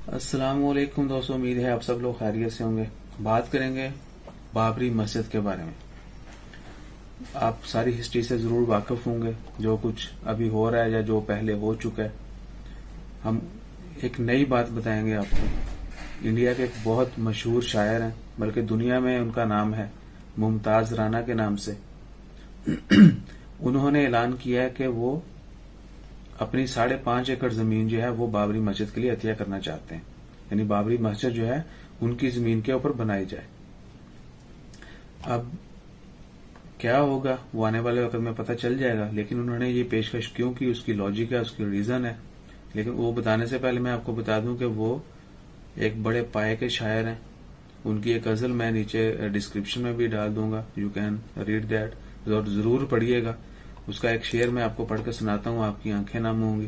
अस्सलाम वालेकुम दोस्तों, उम्मीद है आप सब लोग खैरियत से होंगे। बात करेंगे बाबरी मस्जिद के बारे में। आप सारी हिस्ट्री से जरूर वाकिफ होंगे, जो कुछ अभी हो रहा है या जो पहले हो चुका है। हम एक नई बात बताएंगे आपको। इंडिया के एक बहुत मशहूर शायर हैं, बल्कि दुनिया में उनका नाम है मुमताज राना के नाम से। उन्होंने ऐलान किया है कि वो अपनी 5.5 एकड़ जमीन जो है वो बाबरी मस्जिद के लिए अतिया करना चाहते हैं। यानी बाबरी मस्जिद जो है उनकी जमीन के ऊपर बनाई जाए। अब क्या होगा वो आने वाले वक्त में पता चल जाएगा, लेकिन उन्होंने ये पेशकश क्यों की, उसकी लॉजिक है, उसकी रीजन है। लेकिन वो बताने से पहले मैं आपको बता दूं कि वो एक बड़े पाए के शायर हैं। उनकी एक गजल मैं नीचे डिस्क्रिप्शन में भी डाल दूंगा, यू कैन रीड दैट, और जरूर पढ़िएगा। उसका एक शेर मैं आपको पढ़ के सुनाता हूँ, आपकी आंखें नम होंगी।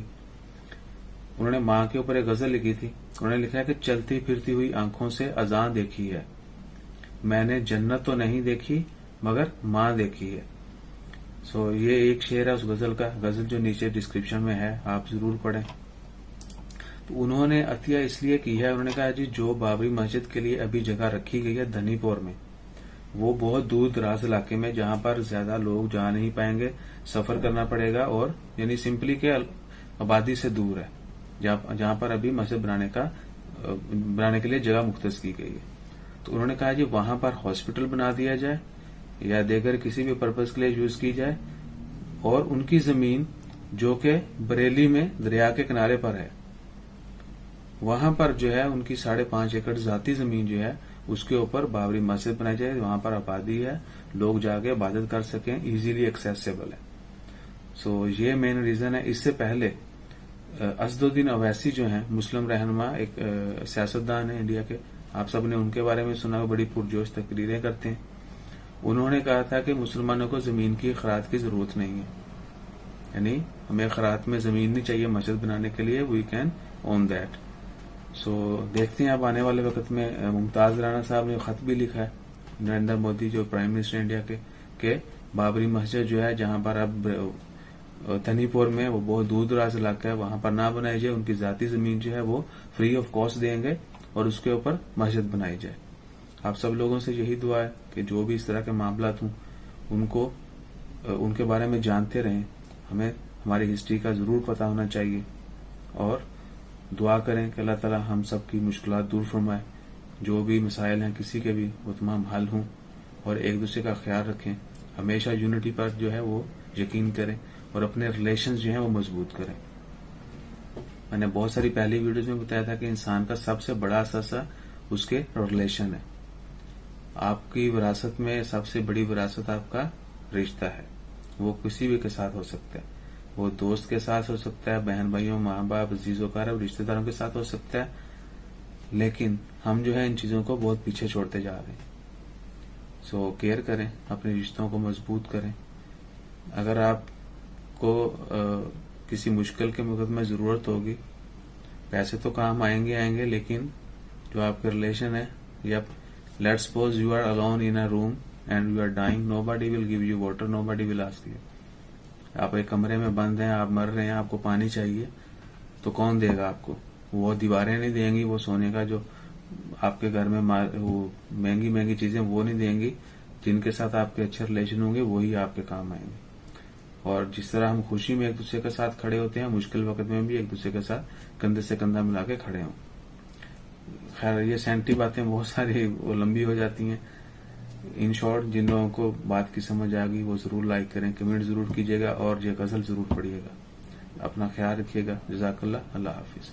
उन्होंने माँ के ऊपर एक गजल लिखी थी। उन्होंने लिखा है कि चलती फिरती हुई आंखों से अजान देखी है, मैंने जन्नत तो नहीं देखी मगर माँ देखी है। सो ये एक शेर है उस गजल का। गजल जो नीचे डिस्क्रिप्शन में है, आप जरूर पढ़ें। तो उन्होंने अतिया इसलिए की है, उन्होंने कहा जी जो बाबरी मस्जिद के लिए अभी जगह रखी गई है धनीपुर में, वो बहुत दूर दराज इलाके में, जहां पर ज्यादा लोग जा नहीं पाएंगे, सफर करना पड़ेगा, और यानी सिंपली के आबादी से दूर है, जहां पर अभी मस्जिद बनाने के लिए जगह मुख्तस की गई है। तो उन्होंने कहा जी वहां पर हॉस्पिटल बना दिया जाए या देकर किसी भी पर्पज के लिए यूज की जाए, और उनकी जमीन जो कि बरेली में दरिया के किनारे पर है, वहां पर जो है उनकी 5.5 एकड़ जाती जमीन जो है उसके ऊपर बाबरी मस्जिद बनाई जाए। वहां पर आबादी है, लोग जाके इबादत कर सकें, इजीली एक्सेसिबल है। सो ये मेन रीजन है। इससे पहले असदुद्दीन अवैसी जो हैं मुस्लिम रहनुमा, एक सियासतदान है इंडिया के, आप सब ने उनके बारे में सुना, बड़ी पुरजोश तकरीरें करते हैं। उन्होंने कहा था कि मुसलमानों को जमीन की खरात की जरूरत नहीं है, यानी हमें खरात में जमीन नहीं चाहिए मस्जिद बनाने के लिए, वी कैन ओन दैट। सो देखते हैं अब आने वाले वक्त में। मुमताज राना साहब ने खत भी लिखा है नरेंद्र मोदी जो प्राइम मिनिस्टर इंडिया के बाबरी मस्जिद जो है जहां पर अब धनीपुर में, वो बहुत दूर दराज इलाका है, वहां पर ना बनाई जाए, उनकी जाती जमीन जो है वो फ्री ऑफ कॉस्ट देंगे और उसके ऊपर मस्जिद बनाई जाए। आप सब लोगों से यही दुआ है कि जो भी इस तरह के मामला हों उनको उनके बारे में जानते रहें। हमें हमारी हिस्ट्री का जरूर पता होना चाहिए, और दुआ करें कि अल्लाह ताला हम सब की मुश्किलात दूर फरमाए। जो भी मसाइल हैं किसी के भी, वो तमाम हल हों, और एक दूसरे का ख्याल रखें। हमेशा यूनिटी पर जो है वो यकीन करें, और अपने रिलेशंस जो हैं वो मजबूत करें। मैंने बहुत सारी पहली वीडियोज में बताया था कि इंसान का सबसे बड़ा असासा उसके रिलेशन है। आपकी विरासत में सबसे बड़ी विरासत आपका रिश्ता है। वो किसी भी के साथ हो सकता है, वो दोस्त के साथ हो सकता है, बहन भाइयों, माँ बाप, अजीजों रिश्तेदारों के साथ हो सकता है। लेकिन हम जो है इन चीजों को बहुत पीछे छोड़ते जा रहे हैं। सो केयर करें, अपने रिश्तों को मजबूत करें। अगर आपको किसी मुश्किल के वक्त में जरूरत होगी, पैसे तो काम आएंगे, लेकिन जो आपके रिलेशन है, या let's suppose you are alone in a room and you are dying, nobody will give you water, nobody will ask you. आप एक कमरे में बंद हैं, आप मर रहे हैं, आपको पानी चाहिए, तो कौन देगा आपको? वो दीवारें नहीं देंगी, वो सोने का जो आपके घर में वो महंगी महंगी चीजें वो नहीं देंगी। जिनके साथ आपके अच्छे रिलेशन होंगे वही आपके काम आएंगे। और जिस तरह हम खुशी में एक दूसरे के साथ खड़े होते हैं, मुश्किल वक्त में भी एक दूसरे के साथ कंधे से कंधा मिला के खड़े हों। खैर ये सेंटी बातें बहुत सारी वो लंबी हो जाती हैं। इन शॉर्ट, जिन लोगों को बात की समझ आ गई वो जरूर लाइक करें, कमेंट जरूर कीजिएगा, और ये गजल जरूर पढ़िएगा। अपना ख्याल रखिएगा। जज़ाकल्लाह, अल्लाह हाफिज।